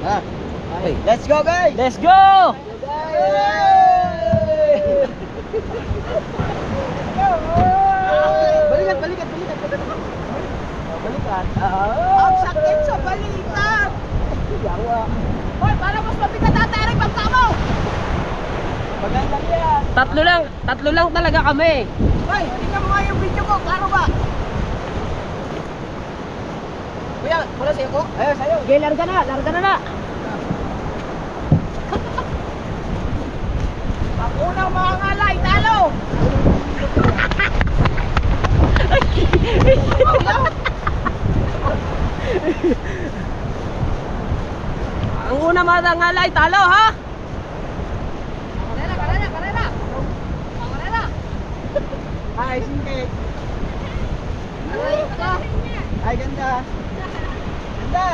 Ha? Okay. Let's go guys! Let's go! Balikat. Balikat. Ang sakit sa balikat. Yawa. Hoy, para mas mabigat tatarik pagka mo! Maganda yan. Tatlo lang talaga kami. Hoy, tingnan mo nga yung video ko, klaro ba? Kuya, mula sa'yo ko? Ayaw, sa'yo. Okay, larga na. Ang unang mga ngalay, talo! Ang una matangalay, talo ha? Karera! Hi, Singke. Ayos ka! Ay, ganda. Ganda.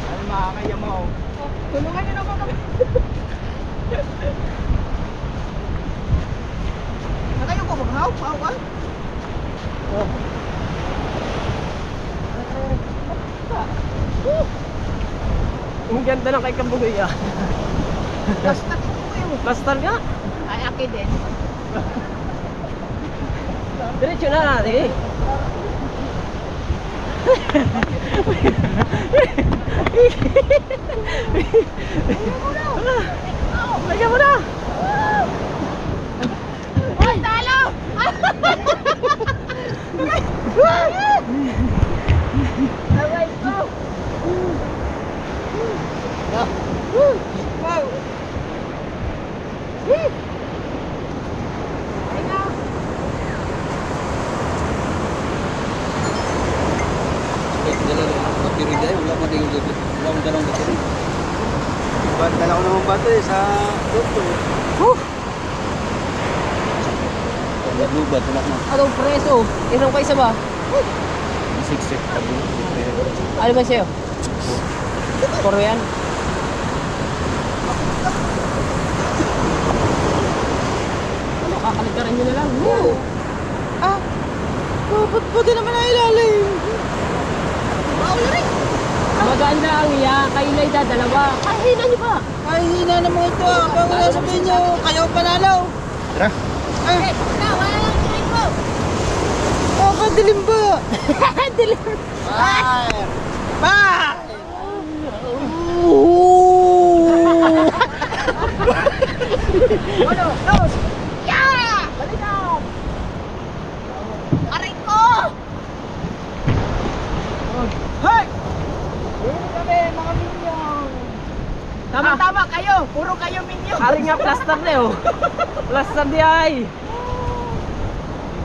Ano makakaya mo? Tulungan niyo naman kami! Nakayo ko maghaw? Paawan? Ang ganda ng kay Kabugoy ah. Basta ko yun. Basta nga. Ay, akin din. Diretso na natin eh. Lagyan mo na. Hoy, talo! Aray ko. Wow. Dala ko naman bato sa doktor. Lubat, wala na. Anong preso? Inom kayo isa ba? Siksik. Ano ba sa'yo? Puro yan. Ano, kakalikaran nyo na lang. Ah, pwede naman na ilalim. Bawal rin. Maganda ang iya, kayo na idadalawa. Ay, hina nyo ba? Ay, hina naman ito ah. Bago nga sabihin nyo, kayo panalo. Tara. Ay, Wala lang kilig mo! kadilim ba? Dilim. Fire! Fire! Ano? Dos! Yeah! Balikan! Aray ko! Hey! Dito kami, mga minyon. Tama kayo! Puro kayo minyo! Ari nga plaster na oh. Plaster di ay.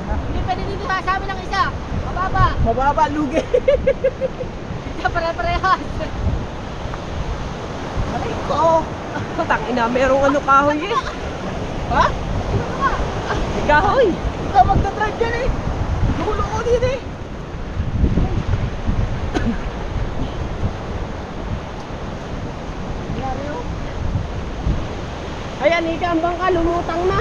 Hindi pwede dito sa amin ng isa! Mababa! Mababa, lugi. Hindi pare-parehas! Aray ko. Tangina, merong ano kahoy eh. Ha? May kahoy. Ikaw magdadrive yan eh. Luko din eh. Ayan, ika ang bangka, lumutang na.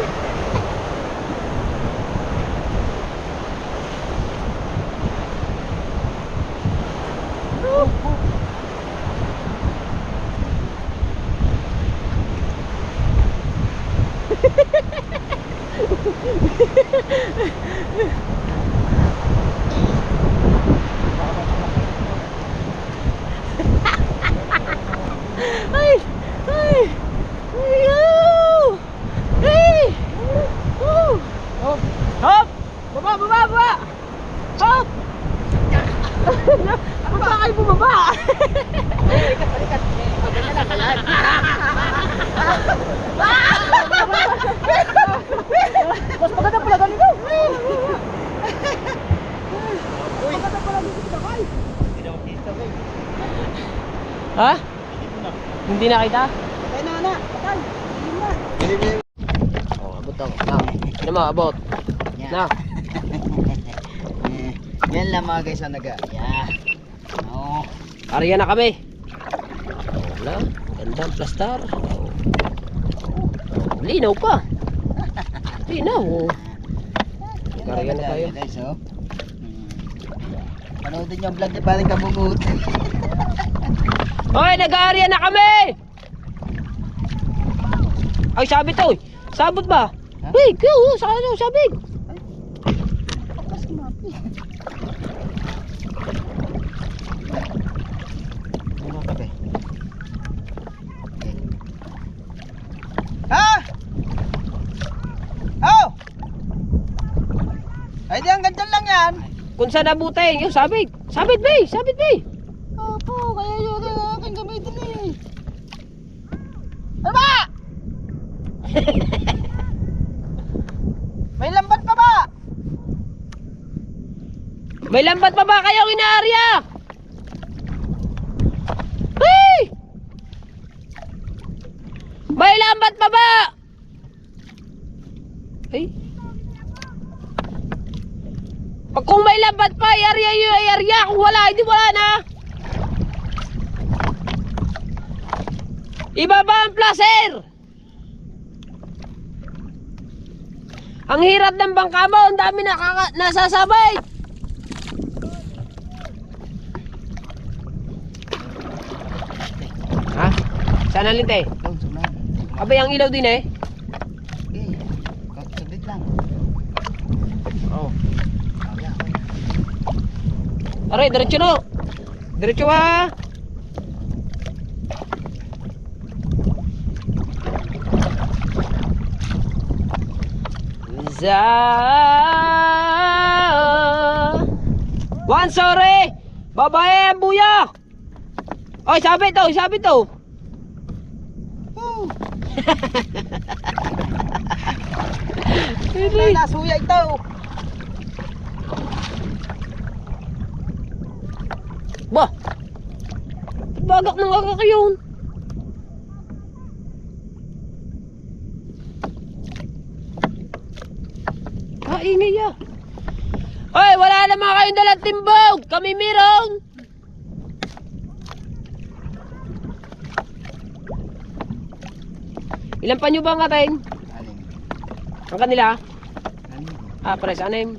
Ay! Ay! Ayaw! Hey! Oh! Hop! Baba! Hop! Baba kayo bumaba! Balikat. Mas maganda pala ganito! Maganda pala dito sa bakal. Ha? Hindi na kita? Patay na na. Patay. Dilim na. Oh, abot ako. Na. Ano mo, abot? Na. Yan lang mga guys ang nag-aya. Oo. Ariyan na kami. Wala. Gandang plastar. Linaw pa. Linaw. Ariyan na tayo. Guys, oh. Panoodin niyo ang vlog ni Paring Kabungut. Hoy, nag-aarya na kami! Ay, sabit to. Sabot ba? Ha? Big, yo, sa ano, sabit. Akas kumapi. Ano ka be? Ha? Oh! Ay, di hanggang dyan lang yan. Kung saan nabutin, yung sabit. Sabit, bay, sabit, bay. Opo, kaya yun ang aking gamitin eh. Ano ba? May lambat pa ba? May lambat pa ba kayong inaarya? Hey! May lambat pa ba? Hey? Kung may lambat pa, i-arya yun, i-arya. Kung wala, hindi wala na. Ibaba ang placer. Ang hirap ng bangka mo, ang dami nasasabay. Ha? Saan ang linte? Doon, sunan. Abay, ang ilaw din eh. Eh, saglit lang. Oo. Kaya. Aray, diretso no. Diretso ha. One, sorry. Babae, buya. Oy, sabit to, sabit to. Ay, nasuya ito. Bah. Bagak ng agak yun. Ingay ah. Hoy, wala naman kayong dalang timbog. Kami mirong. Ilan pa nyo ba ang ating? Alin? Ang kanila? Alin? Ah, pares, anim.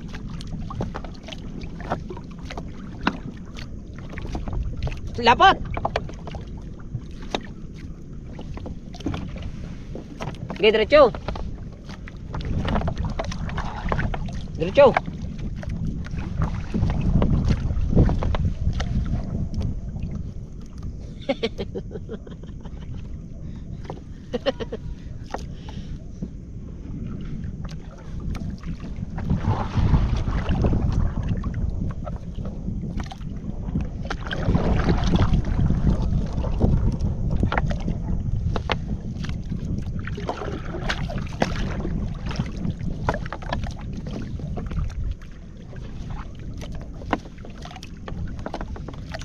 Lapat. Sige, diretso. Diretso.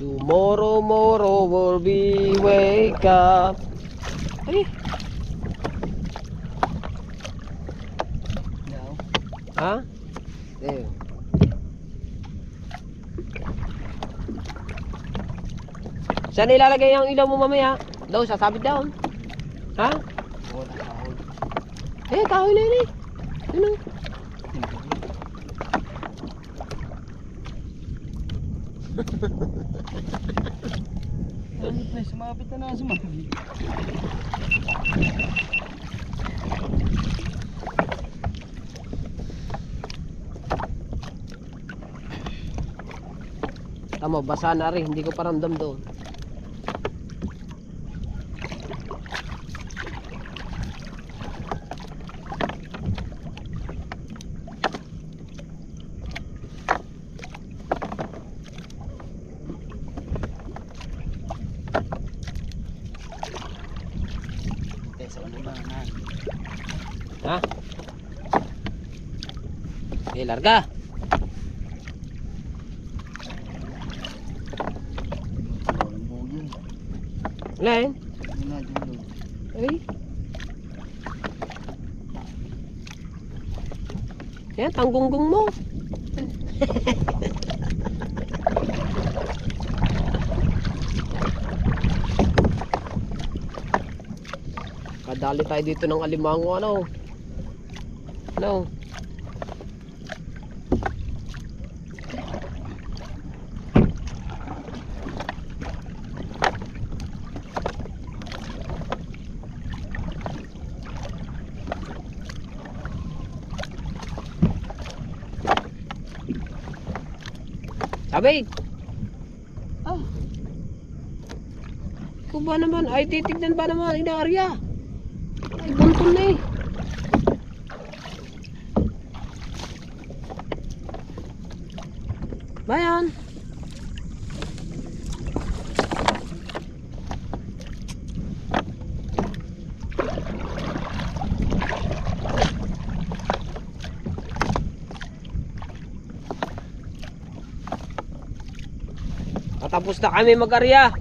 Tomorrow will be wake up. Ay, Daw. ha? There. Saan ilalagay ang ilaw mo mamaya? Daw, sasabit daw. Ha? Wala kahol. Eh, kahoy na yun eh. Yun o. Sumapit na sumapit. Tama, basa na rin. Hindi ko paramdam doon. Sa ano ba na? Ha? Eh, larga. Lain. Ay. Yan, tanggunggong mo. Kadali tayo dito ng alimango, ano? Ano? Abay, Ah, kung ba naman, ay titignan ba naman, inaarya. Ay, buntun na eh. Bayan. Patapos na kami mag-arya.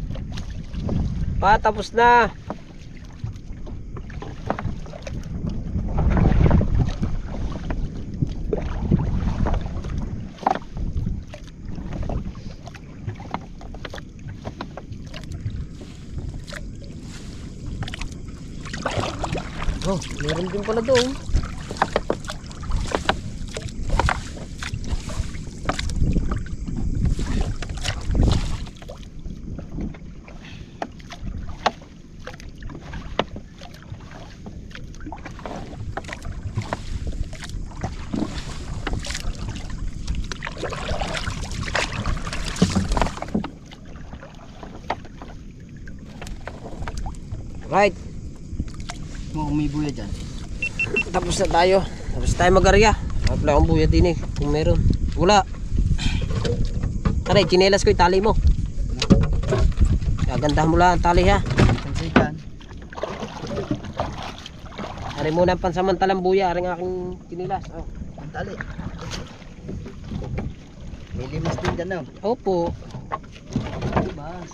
Patapos na. Oh, meron din pala doon. Right. Kung may buya dyan. Tapos na tayo. Tapos tayo mag-arya. Wala akong buya din eh. Kung meron. Wala. Aray, chinelas ko yung tali mo. Kagandahan mo lang ang tali ha. Sensay dyan. Aray muna ang pansamantalang buya. Aring aking chinelas. Oh. Ang tali. May limas din dyan, no? Opo. Bas.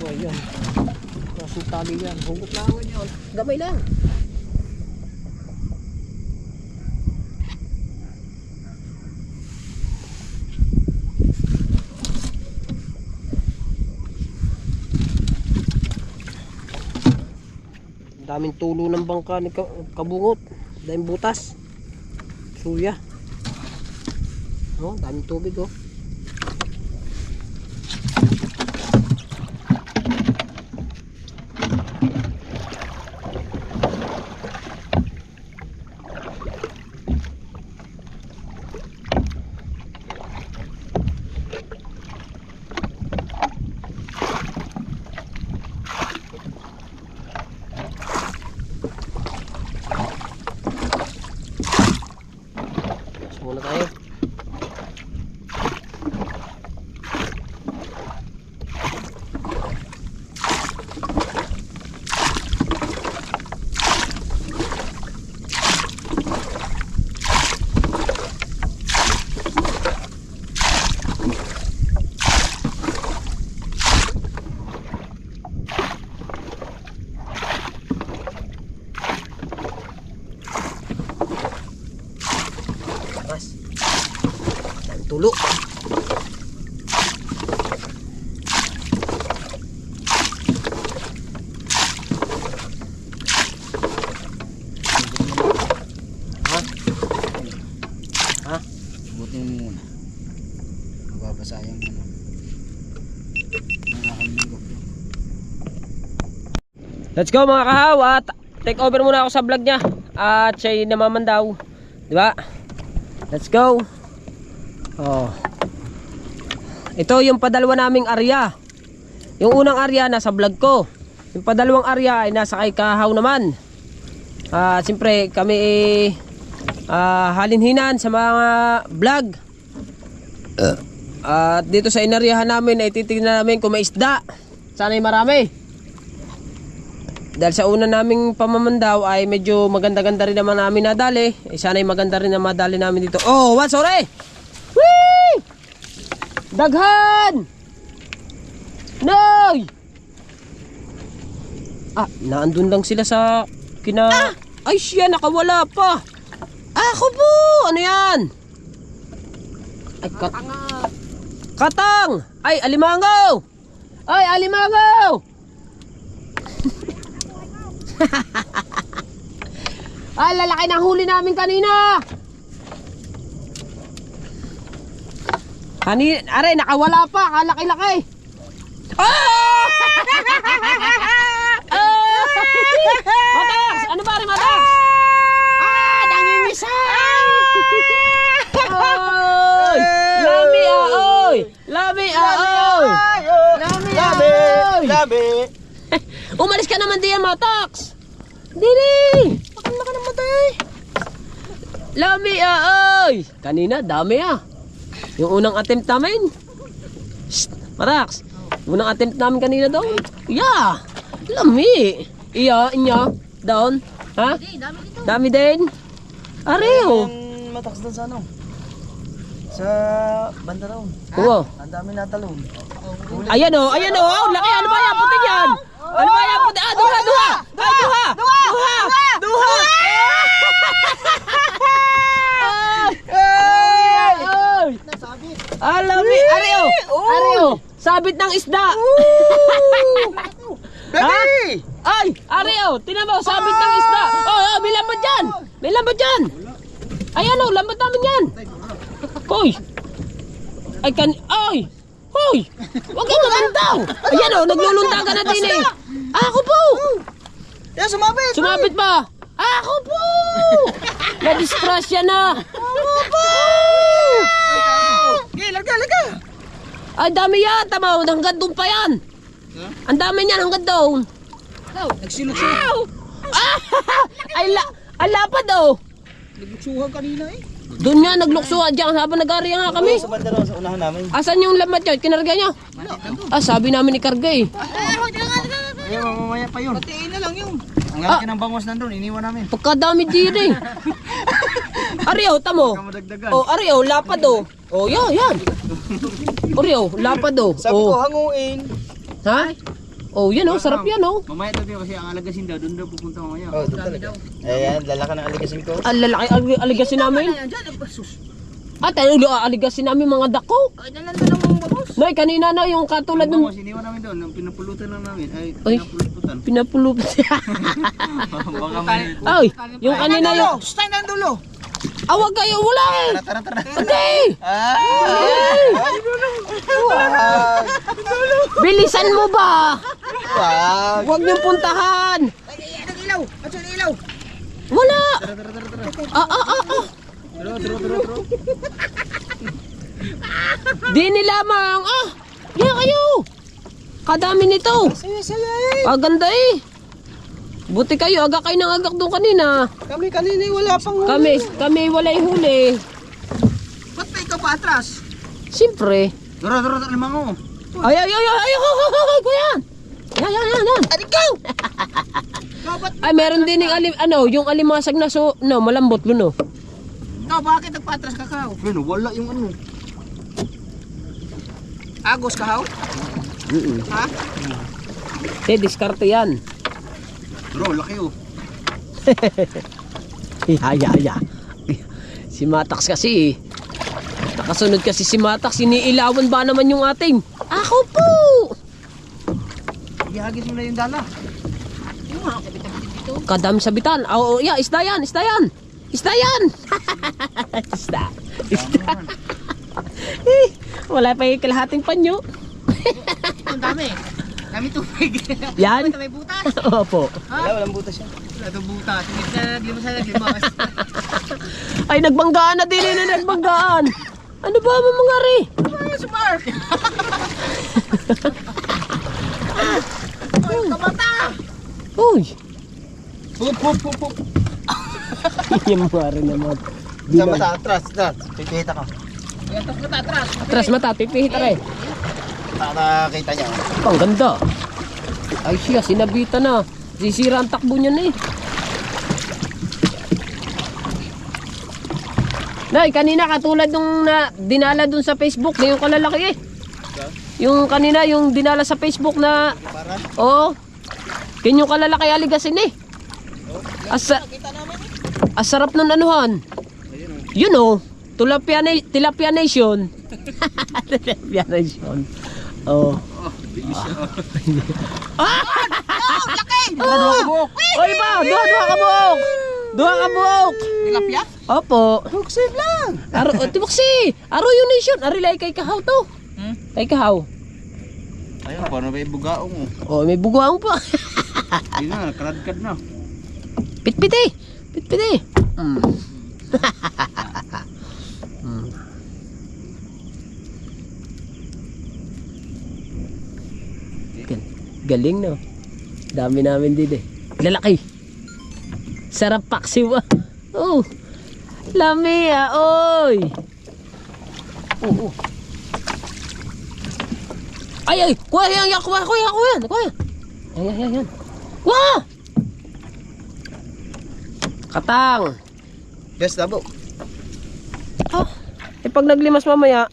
Oh, yan. Kasong tali yan. Hugot lang ako yan. Gamay lang. Daming tulo ng bangka ni Kabungot. Daming butas. Suya. Oh, daming tubig oh. Muna tayo. Tulo. Ha? Ha? Butin mo muna. Mababasa yung ano. Mga kamingkop yun. Let's go mga kahaw at take over muna ako sa vlog niya. At siya'y namamandaw. Diba? Let's go. Oh. Ito yung padalwa naming arya. Yung unang arya nasa vlog ko. Yung padalawang arya ay nasa kay Kahaw naman. Siyempre kami halinhinan sa mga vlog. At dito sa inaryahan namin ay titignan namin kung may isda. Sana'y marami. Dahil sa una naming pamamandaw ay medyo maganda-ganda rin naman namin nadali. Sana'y maganda rin na madali namin dito. Oh, what? Sorry! Whee! Daghan! Noy! Naandun lang sila sa Ay siya, nakawala pa. Ako po! Ano yan? Ay, katang! Ay, alimangaw! Ay, alimangaw! Ay, lalaki ng huli namin kanina! Aray, nakawala pa, kalaki-laki. Oh! Matax! Ano ba rin, Matax? Nangingisan! aoy! Labi, aoy! Labi, aoy! Labi! Umalis ka naman diyan, Matax! Dili! Bakit na ka namatay? Labi, aoy! Kanina, dami Yung unang attempt namin. Shh, Matax! Unang attempt namin kanina doon. Yeah! Lami! Iya, inya, down. Ha? Dami dito. Dami din. Areo! Matax doon sa ano? Sa banda raw. Oo. Ang dami natalon. Ayan o, ayan o. Oh, laki, ano ba yan? Puti yan. Ano ba yan? Puti. Duha, duha. Duha. Duha. Ay! Alam mo, Areo. Areo. Sabit ng isda. Ha? Ay, Areo. Tinan mo, sabit ng isda. Oh, may lambat dyan. May lambat dyan. Ayan o, lambat namin yan. Hoy! Ay Ay! Hoy! Huwag kang mamantaw! Ayan o, naglulunta ka na din eh! Ako po! Yan, sumabit! Sumabit ba? Ako po! Na-disgrasya na! Ako po! Okay, larga! Ay, dami yata mo! Hanggang doon pa yan! Ang dami niyan hanggang doon! Nagsilot-silot. Ay, lapad o! Nagutsuhan kanina eh. Doon nga, nagluksuhan dyan habang nag-aariya nga kami. Sa banda raw, sa unahan namin. Asan yung lamat yun? Kinarga niya? Sabi namin ikarga eh. Ayun, mamamaya pa yun. Patiin na lang yun. Ang lalaki ng bangos nandun, iniwan namin. Pagkadami din eh. Ariyo, tamo. Kamadagdagan. Oh, Ariyo, lapad oh. Oh, yan. Ariyo, lapad oh. Sabi ko, Oh. hanguin. Ha? Oh, yan oh, sarap yan oh. Mamaya tayo kasi ang alagasin daw, doon daw pupunta mamaya. Oh, doon talaga. Ayan, lalaki ng aligasin ko. Ang lalaki aligasin namin. At ano aligasin namin mga dako. Ay, dalan na lang mga boss. Noy, kanina na yung katulad Bangos, ng iniwan namin doon, nang pinapulutan lang namin. Ay, Ay. pinapulutan. pinapulupit. Baka may... Ay, yung kanina yung Stay na dulo. awag kayo wala eh. Tara. Hindi. Wag. Bilisan mo ba? Wag. Huwag niyong puntahan. Ilaw! At yung ilaw! Wala. Ah. Turo. Di nilamang. Yan kayo. Kadami nito. Saya. Ganda eh. Buti kayo, agak kayo ng agak doon kanina. Kami kanina wala pang Kami walay huli. Ba't may ikaw pa atras? Siyempre. Duro, limango. Ay, kuya. Yan. Ikaw! Ay, meron din yung alimasag na malambot luno. Ikaw, bakit nagpa-atras ka kao? Pero wala yung ano. Agos ka how? Ha? Diskarte yan. Bro, laki oh. Ya. Si Matax kasi nakasunod kasi si Matax, iniilawan ba naman yung ating? Ako po! Ihagis mo na yung dala. Kadam sabitan. Oh, yeah, isda yan. Isda. Wala pa yung kalahating panyo. Ang dami. Dami tubig. Yan. May butas. Opo. Walang butas yan. Wala itong butas. Naglimas. Ay, nagbanggaan na din nagbanggaan. Ano ba mga re? Sumar! Ay, kabata! Uy. Pup. Yung mga re naman. Sa mata, atras. Pipihita ka. Atras mata, pipihit aray. Para kita niya. Ang ganda. Ay siya, sinabita na. Sisira ang takbo niya na eh. Nay, kanina katulad nung dinala dun sa Facebook na yung kalalaki eh. Yung kanina, yung dinala sa Facebook na... Oo. Yung kalalaki aligasin eh. Sarap ng anuhan. You know, tilapia nation. Tilapia nation. Oh. Oy ba, duha ka buok. Duha ka buok. Tilapia? Opo. Save lang. Tibuksi. Aro yung nation. Ari lay kay kahaw to. Kay kahaw. Ayun, paano ba yung bugaong mo? Oh, may buguang pa. Yun na, nakaradkad na. Pitpiti. Galing no. Dami namin din eh. Lalaki. Sarap paksiw ah. Oh. Lami ah, oy. Oh. Ay, kuha yan, kuha. Ayan. Wah! Katang. Yes, labo. Pag naglimas mamaya,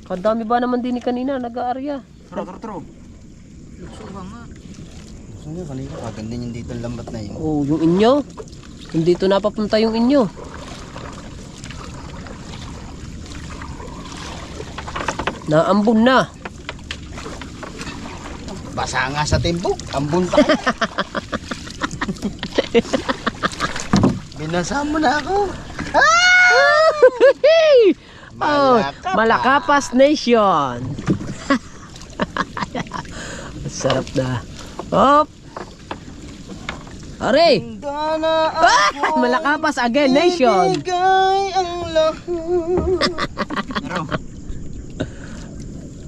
kadami ba naman din ni kanina, nag-aarya. Tro. Gusto nyo kanina, kaganda yung dito ang lambat na yun. Oh, yung inyo. Hindi to napapunta yung inyo. Naambun na. Basa nga sa timbok, ambun pa kayo. Binasa mo na ako. Oh, Malakapas Nation. Sarap na. Hop. Are. Malakapas again Nation. Ibigay ang lahat.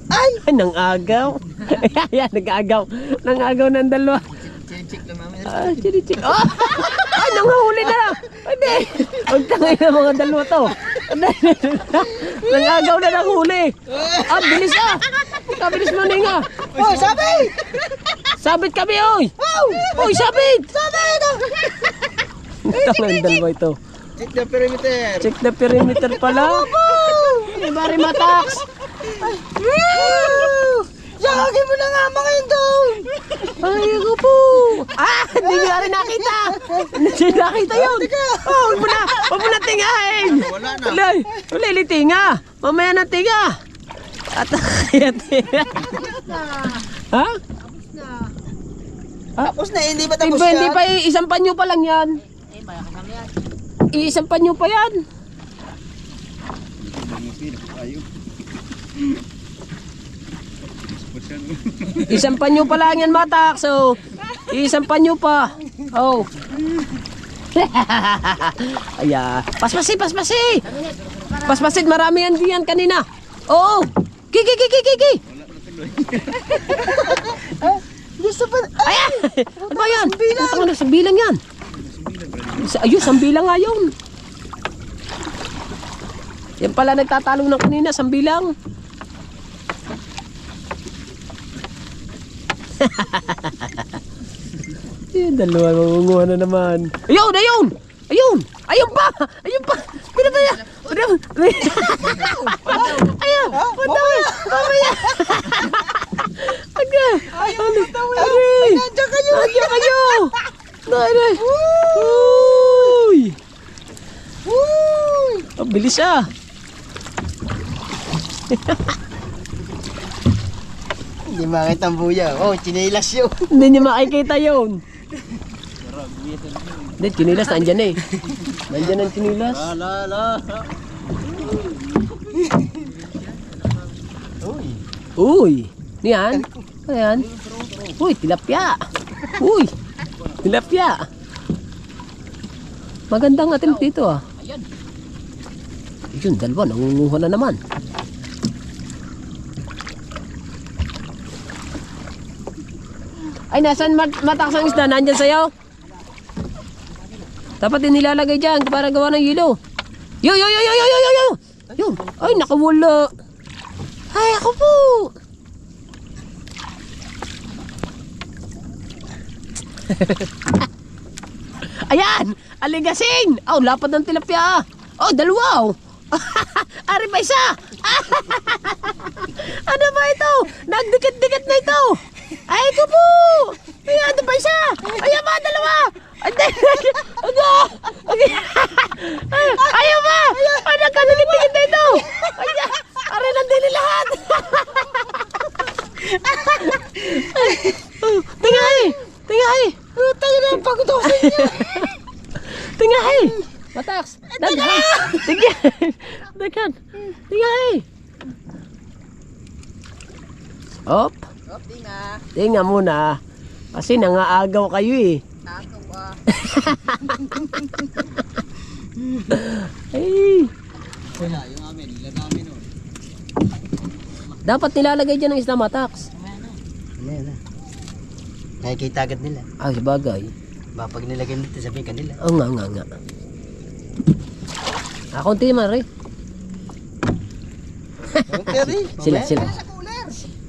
Ay, nang-agaw. Ayan, nag-agaw. Nang-agaw ng dalawa. Chinik lang namin. Chinik. Oh! Ay, nanghuli na lang. Hindi. Huwag tangay na mga dalawa to. Nang-agaw na ng huli. Ah, bilis ah. Kabilis mo ninga. Oh, sabi! Sabit kami, oy. Oy, sabit. Tangay ng dalawa ito. Check the perimeter. Check the perimeter pala. Ibari matax. Sagagin mo na nga mga yun doon! Ay, ako po. Ah, hindi nyo rin nakita. Hindi nakita yun. Oh, huwag mo na tingahin. Wala na. Uli, tinga. Mamaya na tinga. At kaya tinga. Ha? Tapos na, hindi ba tapos Hindi yan? pa, isang panyo pa lang yan. Isang panyo pa yan. Isang panyo pa lang yan, matak. So, isang panyo pa. Oh. Aya, paspasi. Paspasit, marami yan diyan kanina. Oo. Kiki. Gusto pa... Ayan. Ano ba yan? Isang bilang yan. Ayun, isang bilang nga yun. Yan pala nagtatalo ng kanina, isang bilang. Dalawa mangunguha na naman. Ayun pa. Pina ba yan? Ayun. Mamaya. Nandiyan kayo! Uy. Ang bilis ah. Hindi makita ang buya. Oh, chinilas yun. Hindi niyo makikita yun. Hindi, chinilas nandyan eh. Nandyan ang chinilas. Uy. Niyan. Ayan. Uy, tilapia. Magandang attempt dito ah. Yun, dalawa. Nangunguha na naman. Ay, nasan matakas ang isda? Nandyan sa'yo? Dapat din nilalagay dyan para gawa ng hilo. Yo! Yun. Ay, nakawala. Ay, ako po. Ayan! Aligasing! Oh, lapad ng tilapia. Oh, dalawa. Ari pa isa. Ano ba ito? Nagdikit-dikit na ito. Ay, ito po. Ayan, ano pa isa? Ayan ba, dalawa. Ayaw ba? Ay, nagkadikit-dikit na ito. Ayan, ari nandili lahat. Tingahi. Tayo na, pagod ako sa inyo! Tingahi. Mataks. Daghan. Tingahi. Op. Tinga muna. Kasi nangaagaw kayo eh. Ay. Wala, yung amin, ilan namin nun. Dapat nilalagay dyan ng isda matax. Ano na. Nakikita agad nila. Ah, sabagay. Ba pag nilagay dito sabihin kanila. Oo nga. Ah, konti man rin. Okay, Sila.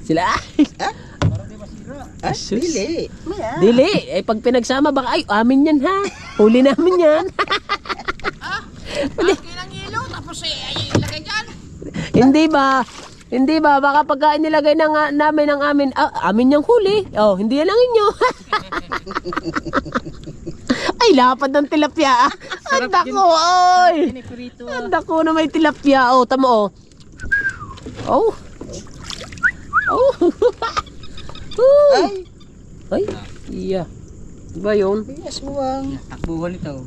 Sila. Ah, dili. Dili. Eh, pag pinagsama, baka, ay, amin yan ha. Huli namin yan. Kilang ilo, tapos ay ilagay dyan. Hindi ba, baka pagka inilagay na namin ang amin, amin yung huli. Oh, hindi yan ang inyo. Ay, lapad ng tilapia. Ang dako, oy. Ang dako na may tilapia. Oh, tamo, oh. Oh. Ay, iya. Diba yun? Yes, muwang. Takbuhan ito.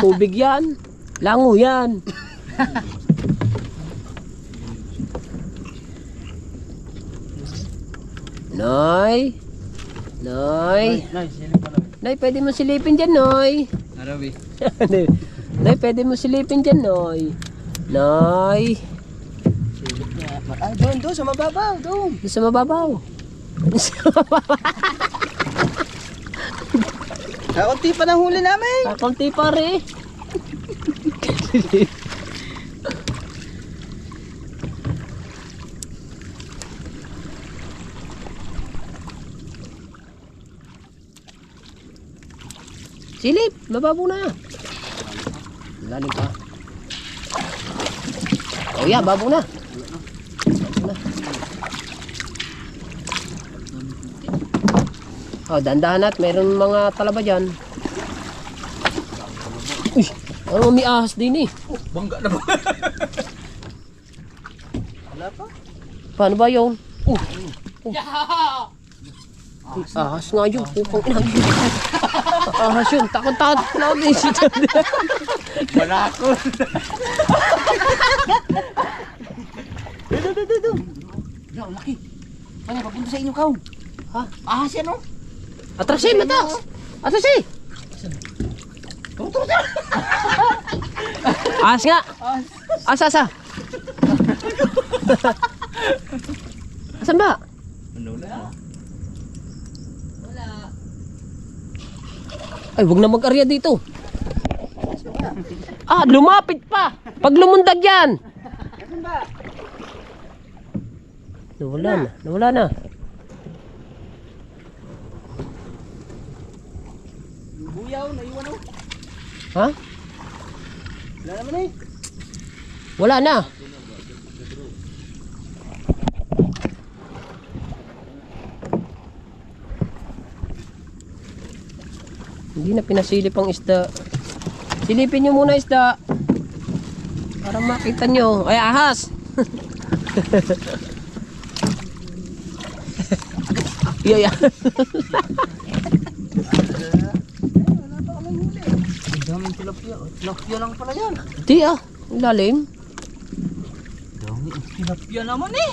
Tubig yan. Lango yan. Noy. Noy, pwede mo silipin dyan, Noy. Arabi. Noy, pwede mo silipin dyan, Noy. Noy. Ay, doon, sa mababaw, doon. Sa mababaw. Kaunti pa ng huli namin. Kakunti pa rin. Silip, mababaw na. Lalim pa. Oh yeah, babaw na. Oh, dandahan at mayroon mga talaba dyan. Uy, ano may ahas din eh. Bangga na ba? Wala pa. Paano ba yun? Ahas nga yun. Pupang ina. Ahas yun. Takot-takot na ako din siya. Barakon. Doon. Yan, laki. Ano, papunta sa inyo, Kaw. Ha? Ahas yan, no? Atrasin, mata! Atrasin! Ahas nga! Asa? Asan ba? Ano na? Ay, wag na mag-arya dito. Ah, lumapit pa! Pag lumundag yan! Nawala na. Buyaw, naiwan, no? Ha? Wala naman eh. Wala na. Hindi na pinasilip ang isda. Silipin nyo muna isda. Para makita nyo. Ay, ahas! Yeah. Ang daming tilapia. Tilapia lang pala yan. Di ah. Ilalim. Daming tilapia naman eh.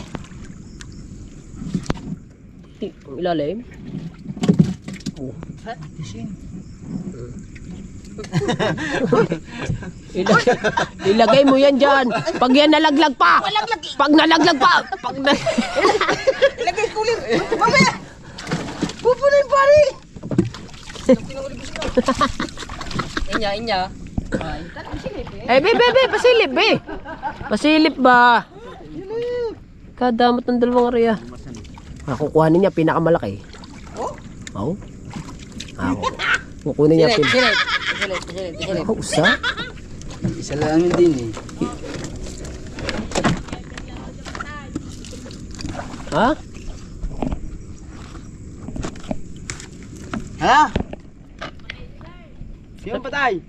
Ang ilalim. Ha? Tising. Ilagay mo yan dyan. Pag yan nalaglag pa. Pag nalaglag pa. Ilagay kulit. Mamaya. Pupunin pari. Inya. Eh, be. Pasilip, be. Pasilip ba? Kadamot ng dalawang area. Kukuhanin niya pinakamalaki. Oh? Ako. Kukunin niya Silip. Ako, usa? Isa lang yun din eh. Ha? Ha? Sino patay?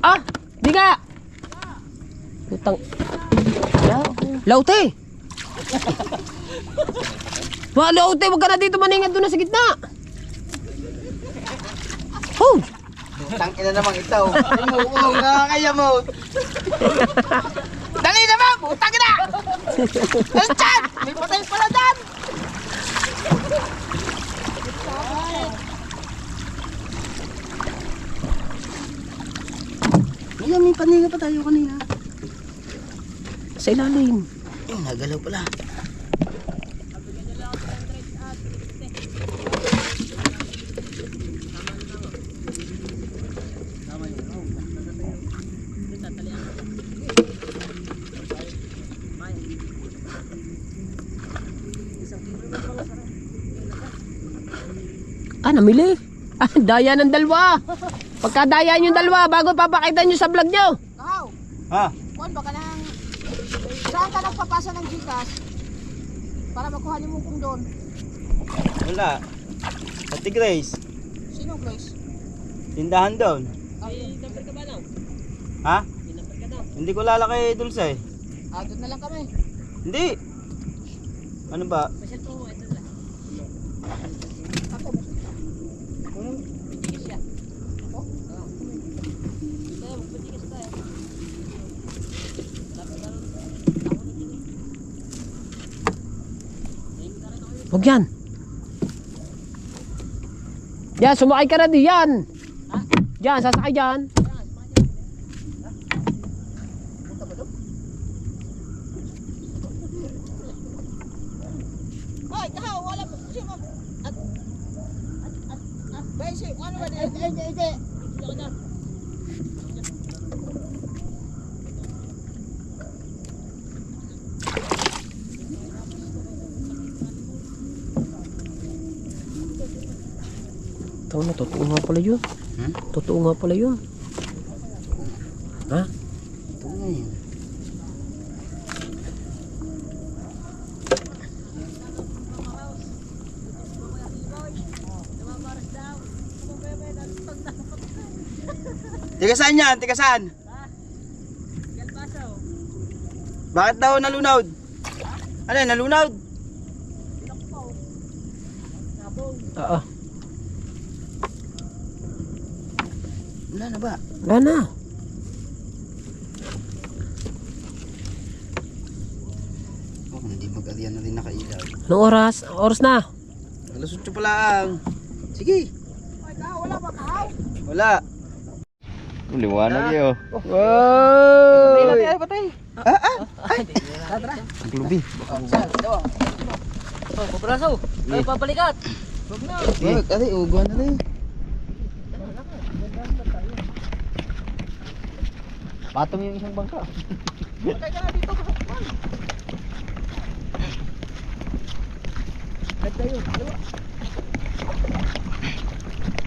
Ah! Di ka! Putang... Laute! Mga laute, wag ka na dito maningad doon na sa gitna! Oh! Tangin na naman ito. Ay mo, nakakaya mo. Dali naman, putang na! Ano dyan? May patay pala dyan! May paninga pa tayo kanina. Sa ilalim. Yung nagalaw pala. Ah, namili. Ah, daya ng dalawa. Pagkadayaan yung dalawa, bago papakita nyo sa vlog nyo. Kahaw, Ha? kuhan ba ka nang... Saan ka nagpapasa ng Gcash? Para makuha niyo mo kung doon. Wala. Ate Grace, Sino, Grace? tindahan doon. Number ka ba now? Ha? Number ka daw. Hindi ko lalaki Dulce. Ah, doon na lang kami. Hindi. Ano ba? Pasyal po, ito na. Ako, Patigas siya. Ako? Oo. Tayo, magpatigas tayo. Huwag yan. Yan, sumakay ka na diyan. Diyan, sasakay diyan. Hoy, kahaw, wala mo. Sino? Besi, ano ba din? Tama na, totoo nga pala yun. Hmm? Totoo nga pala yun. Ha? Ito nga yun. Tiga saan yan? Tiga saan? Bakit daw nalunod? Ano yan? Nalunod? Oo. Wala na ba? Wala na. Oh, hindi mag-ariyan na rin nakailaw. Anong oras? Oras na. Alas 8 pa lang. Sige. Hoy, kahaw, wala ba kahaw? Wala. Liwanag yun. Wow! Patay, patay. Ang klubi. Oh, pabraso. Ay, papalikat. Bakit? Ari, uguan na rin. Patong yung isang bangka. Patay ka na dito.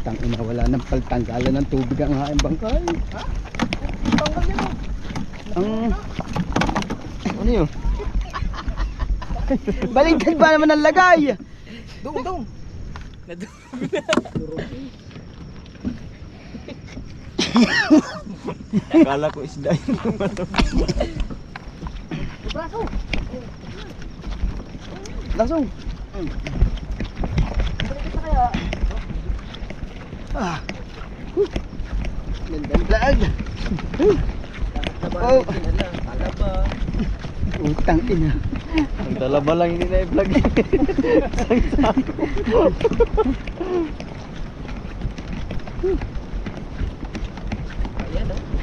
Tangina, wala ng paltanggalan ng tubig ang aking bangkay. Ha? Tanggal niyo. Ang... Ano yun? Baligtad ba naman ang lagay? Dong. Akala ko isda yun. Braso. Lasong. Balik ka kaya. Ah. Gandang vlog. Oh. Utang ina. Ang talaba lang hindi na i-vlog.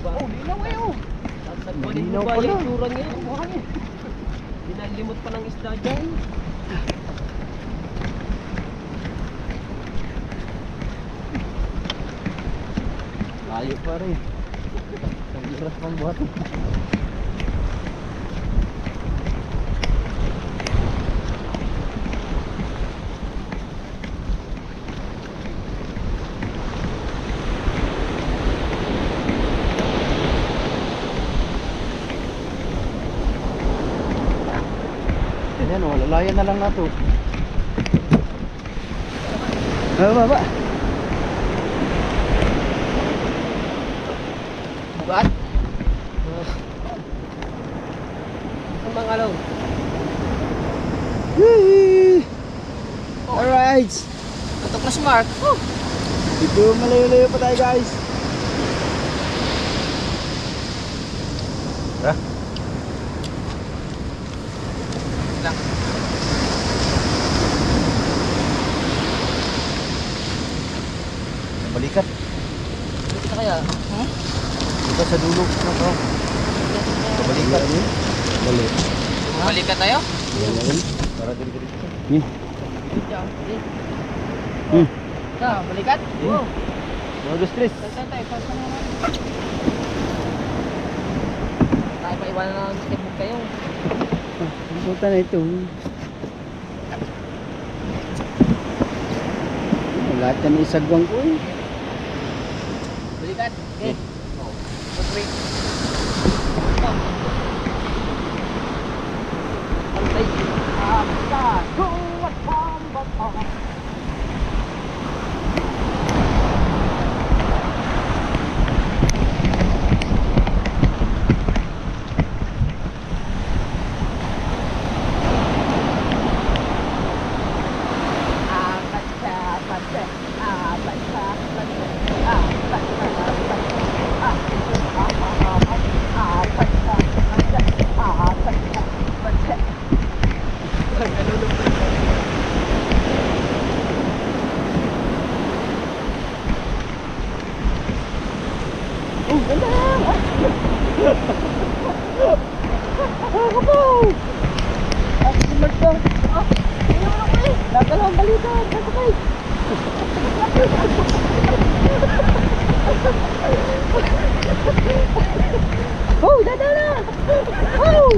Oh, linaw kayo. Malinaw pala. Yung tsura niya. Pinalimot pa ng isda dyan. Layo pa rin. Ang hirap pang buhat. Ayan, lalayan na lang na to. Baba. Buat? Ang mga alaw. Alright. Tutok na si Mark. Dito malayo-layo pa tayo, guys. Balikat. Dito kaya. Dito sa dulo. Balikat. Balik. Balikat tayo? Para diri-diretso. Balikat? Oo. Mga dos tres. Tayo pa iwanan na ng skateboard kayo. Ang puta na ito. Lahat yan isagwang ko eh. Balikat. Okay. Wait. Antay. Oh, dada na! Oh!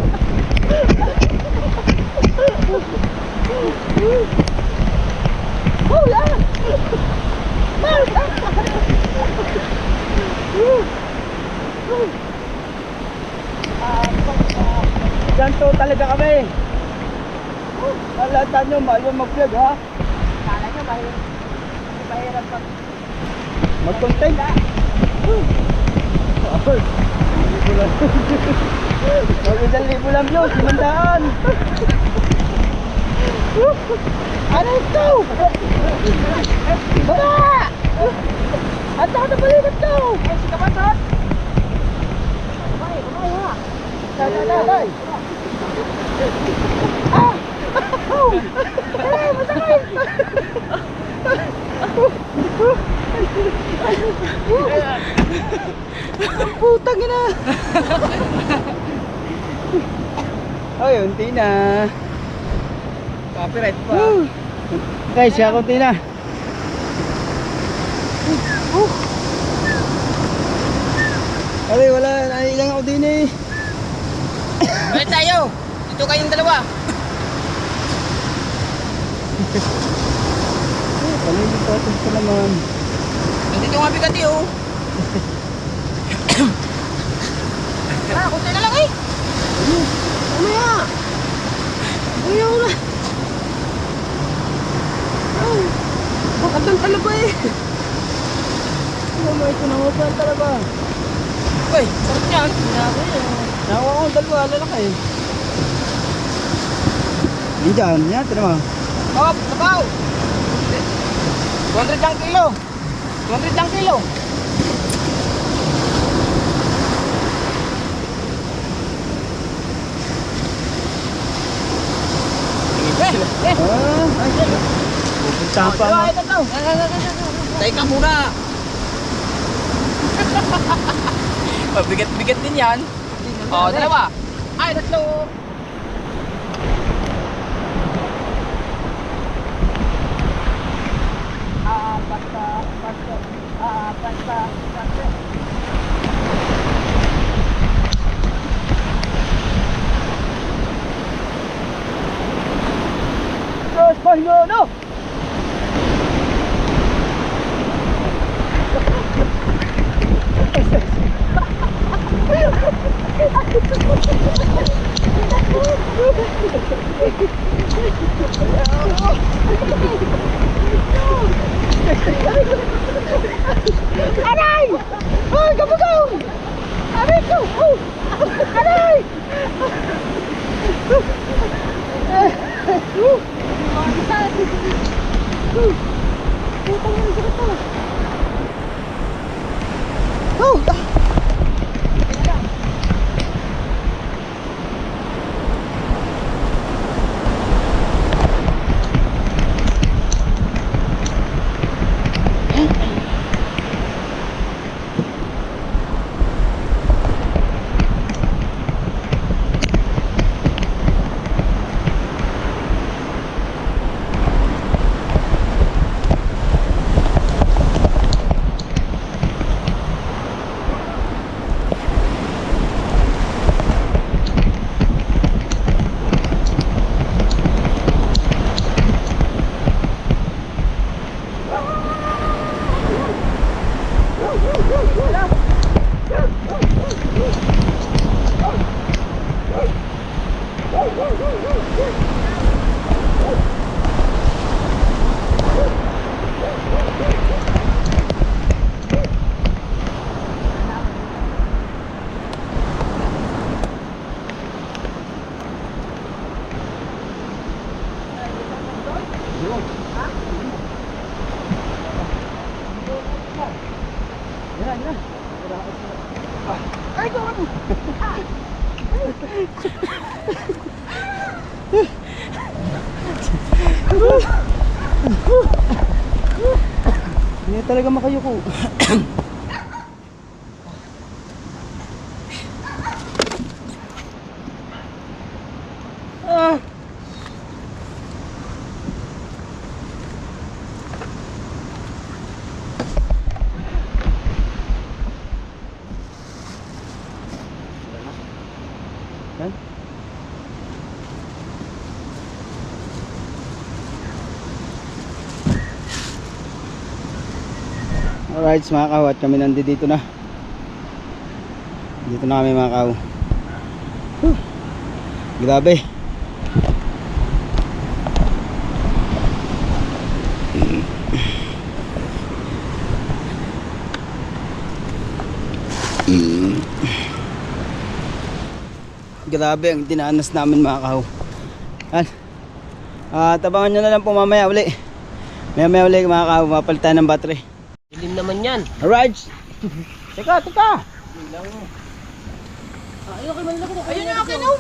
Oh, yan! Ganto talaga kami. Alatan nyo, mahal mag-vlog ha? Kala nyo mahirap. Hindi mahirap pag Mag-content. Mag-1,000 lang yun, 500. Ano ito? Baba! At saka na balikat to! Ay, si Kapatot! Kamay ha! Day! Ah! Oh! Ay, masakit! Ang putang ina! Ay, unti na. Copyright pa. Guys, siya unti na. Ay, wala. Nailang ako din eh. Balik tayo! Dito kayong dalawa. Palilipatin ko naman. Nandito nga bigat eh oh. Kunti na lang eh. Ano yan? Ayaw na. Ay, bakatan talaga eh. Ano ito nangupan talaga. Uy, sarap yan. Nakuha ko dalawa, lalaki. Diyan, yan, ito naman. Oh, sabaw! 200 lang kilo. 200 lang kilo. Ay, pupunta pa mo. Teka muna. Bigat-bigat din yan. Oh, dalawa. Ay, tatlo. No! Aray! Ay, kabagaw! Aray ko! Oh! Aray! Oh! Ay, ito ako. Hindi talaga makayuko. Yan. Alright mga kaw, at kami nandito na. Dito na kami mga kaw. Grabe. Grabe ang dinanas namin mga kaw. Tabangan nyo na lang po mamaya uli. Maya uli mga kaw, mapalitan ng battery. Dilim naman yan. Alright. Teka. Ayun na akin, oh.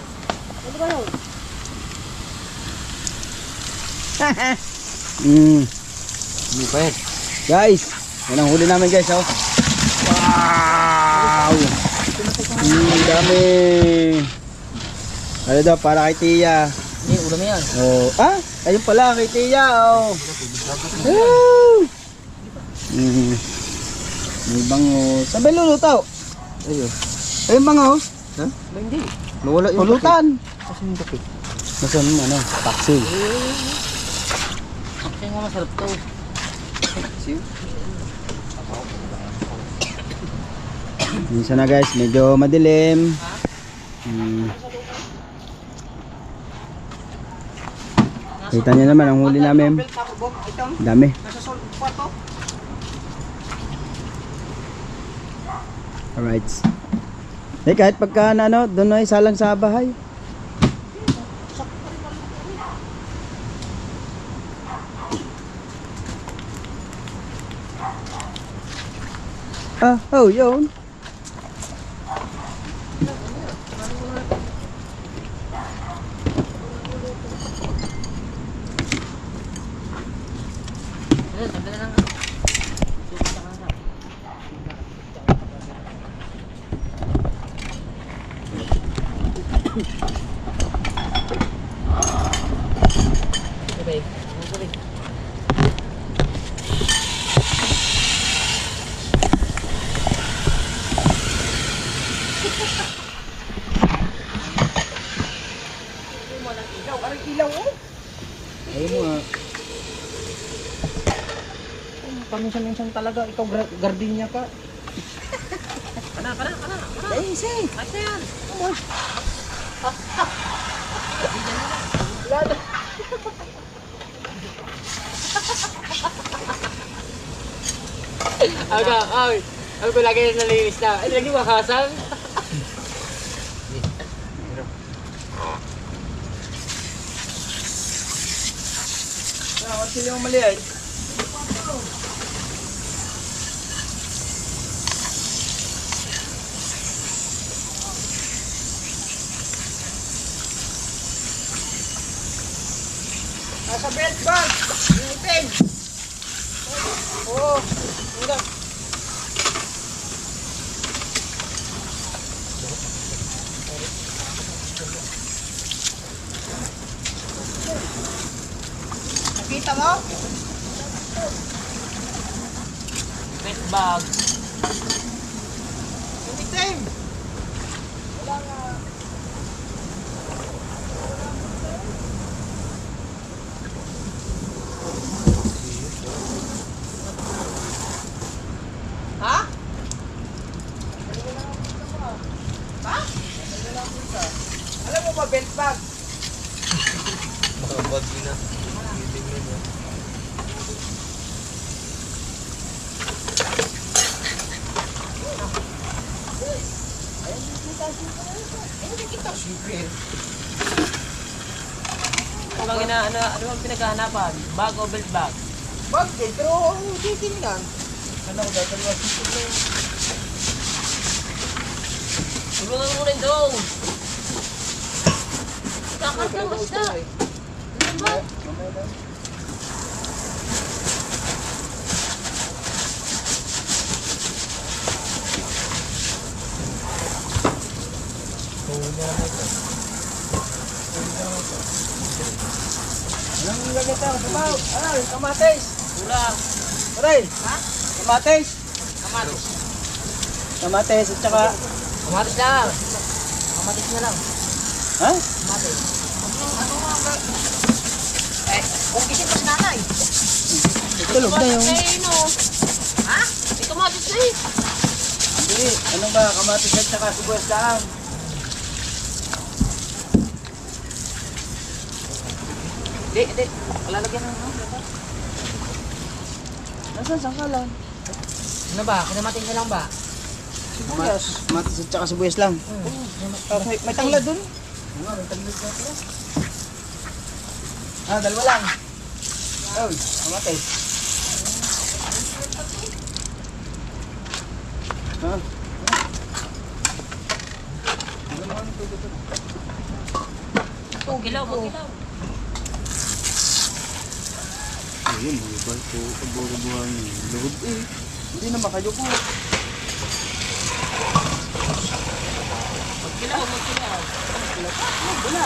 Hindi pa yan. Guys, yan ang huli namin guys, oh. Wow! Dami. Ano daw, para kay Tia. Hindi, ulam yan. Oh, ayun pala kay Tia, oh. Woo! May bango. Sabi lulutaw. Ayun bango. Ha? Hindi. Nawala yung pulutan. Kasi yung kape. Nasaan mo ano? Taxi. Kasi nga masarap to. Minsan na guys, medyo madilim. Kita nyo naman ang huli namin. Dami. Alright. Kahit pagka ano, doon ay salang sa bahay. Yun. Ayun mo nga. Paminsan-minsan talaga, ikaw gardenia ka. Kana. Ay, say. Ate yan. Ako lagi na nalinis na. Ay, lagi makasal. Sila yung maliit. Nasa belt bag. Yung itim. Oo. Hanggang. Nakita mo? Best bag. Yung itim. Ha? Ha? Alam mo ba belt bag? Bag na. Ano bang pinaghahanapan? Bag o belt bag? Bag din, pero ang titin yan. Ano ko dahil Tulungan mo rin daw. Kakanta mo siya. Ano ba? Anong nilagay tayo? Sabaw! Ay, kamatis! Kulang. Aray! Kamatis! Kamatis. Kamatis at saka... Kamatis lang. Kamatis na lang. Ha? Kamatis. Eh, kung kisip pa si nanay. Tulog na yung... Ha? May kamatis na eh. Hindi, ano ba? Kamatis at saka sibuyas lang. Hindi. Palalagyan ng Nasaan sangkalan? Ano ba? Kinamatin na lang ba? Sibuyas. Kamatis at saka sibuyas lang. May tanglad dun. May tanglad na pala. Dalawa lang. Ay, kamatis. Ha? Gilaw. Ayun, bubal po. Pagbubuhan yung loob eh. Hindi na makayo po. Gilaw. Wala.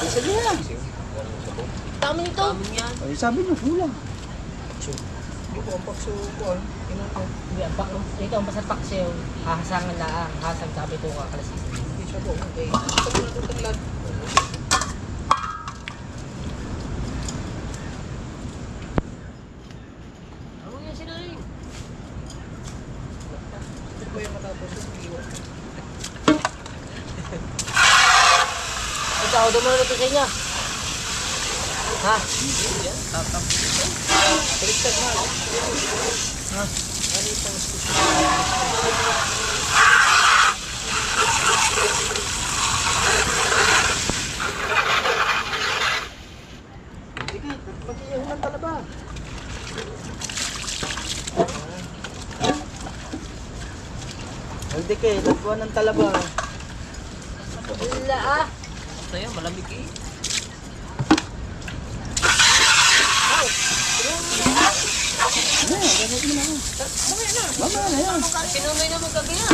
Ay, sabi na lang. Dami nito. Dami yan. Ay, sabi niyo, kulang. Hindi, ito ang pasat paksiw. Hahasangan na ang hasang sabi ito kakalasin. Hindi siya po. Okay. Ano yan sinaling? Ito po yung matapos sa iwan. Ikaw, dumalo na ito sa inyo. Ha? Baliktad na. Ha? Sige, pati yung ulan talaba. Hindi kayo, nagkuhan ng talaba. Wala ah. Ito yun, malamig eh. Mamaya na yan. Sinunoy naman kagaya.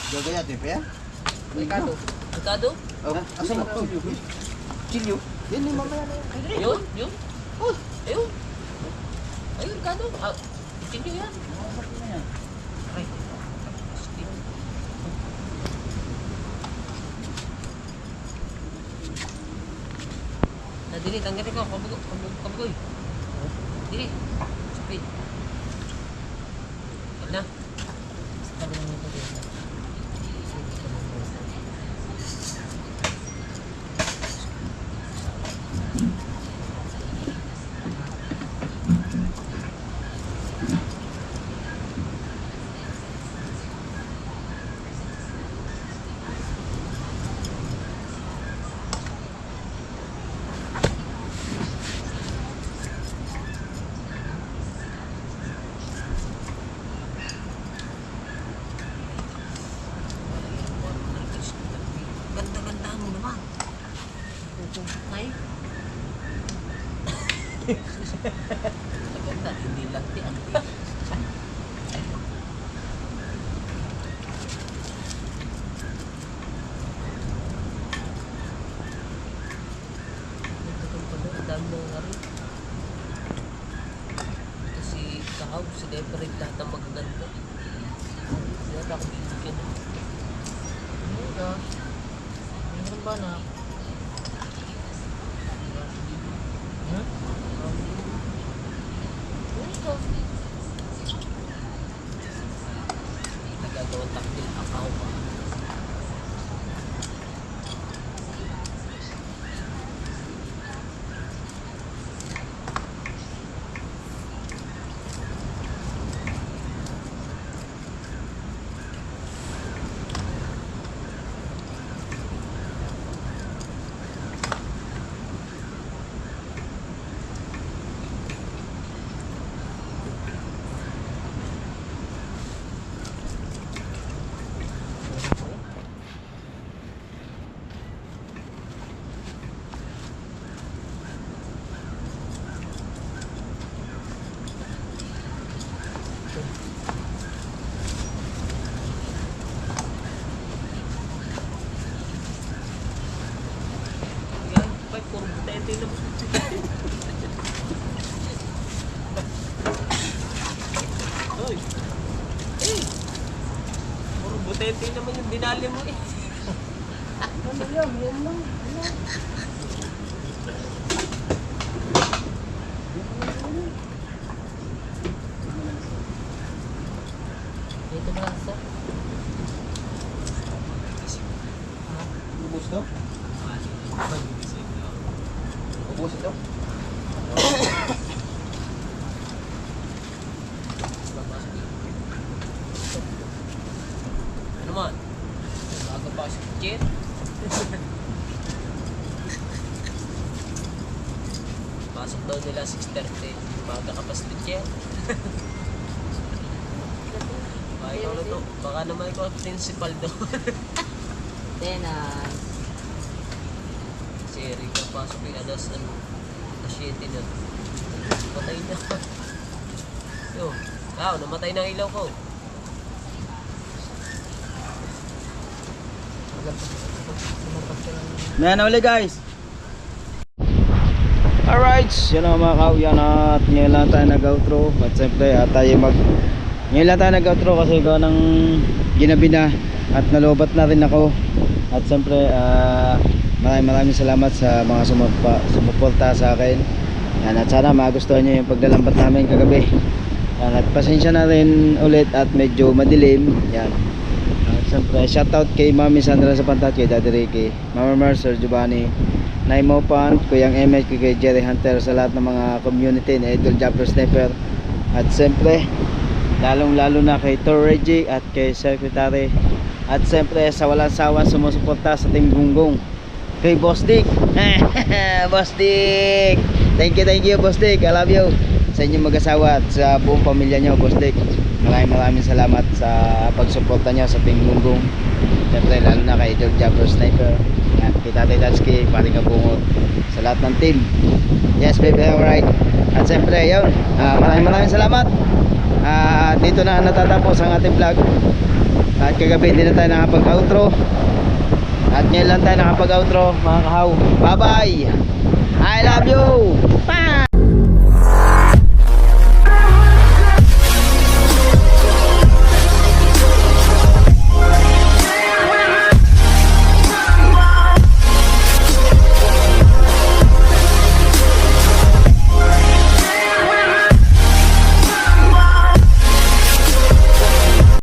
Gagaya, tepe ya? Ricardo. Ricardo? Oh, asan mo? Chilyo? Yan yung mamaya na yan. Yun. Ayun. Ayun, Ricardo. Itinyo yan. Aray. Dili, tanggatin ko. Kabugoy. Dili. Split. Wala na. Sabi naman ito dito. Ganda-ganda mo naman. Ay. Ganda, hindi lagti ang ito si Kahaw, si Deborah, lahat ng magaganda. Yan ako bibigyan. Meron ba na? Nagagawang taktil ang kao pa. Bakit puro butete na Hoy. Eh. Puro butete naman yung dinali mo eh. Ano yan? Yan lang. Dito ba sa? Ubus to? Ubus ito? Ano man? Bago pa si Jet. Pasok daw nila 6:30. Baga ka pa si Jet. Baka ikaw na to. Baka naman ikaw ang principal doon. Tenan. Si Eric ang pasok yung alas 7 na. Patay na. Yo, namatay na ang ilaw ko. May ano ulit guys. Alright, yun ang mga kauyan at ngayon lang tayo nag-outro. At siyempre ngayon lang tayo nag-outro kasi ikaw ng ginabi na at nalobat na rin ako. At siyempre maraming salamat sa mga sumuporta sa akin. Yan, at sana magustuhan nyo yung paglalambat namin kagabi. Yan, at pasensya na rin ulit at medyo madilim. Yan. At siyempre shoutout kay Mami Sandra sa Pantat, kay Daddy Ricky, Mama Mer, Sir Giovanni, Naimo Pan, Kuyang MH, kay Jerry Hunter, sa lahat ng mga community ni Idol Jumper Sniper. At siyempre lalong lalo na kay Tor Reggie at kay Secretary. At siyempre sa walang sawang sumusuporta sa Team Gunggong, kay Boss Dick. Boss Dick, thank you Boss Dick, I love you. Sa inyong mag-asawa at sa buong pamilya nyo, Boss Dick, maraming salamat sa pagsuporta nyo sa Team Gunggong. Siyempre lalo na kay Idol Jumper Sniper, kay Tatay Datsky, Paring Kabungot, sa lahat ng team. Yes baby, alright. At siyempre yun, maraming salamat. Dito na natatapos ang ating vlog. At kagabi hindi na tayo nakapag-outro. At ngayon lang tayo nakapag-outro mga kahaw. Bye bye, I love you. Bye.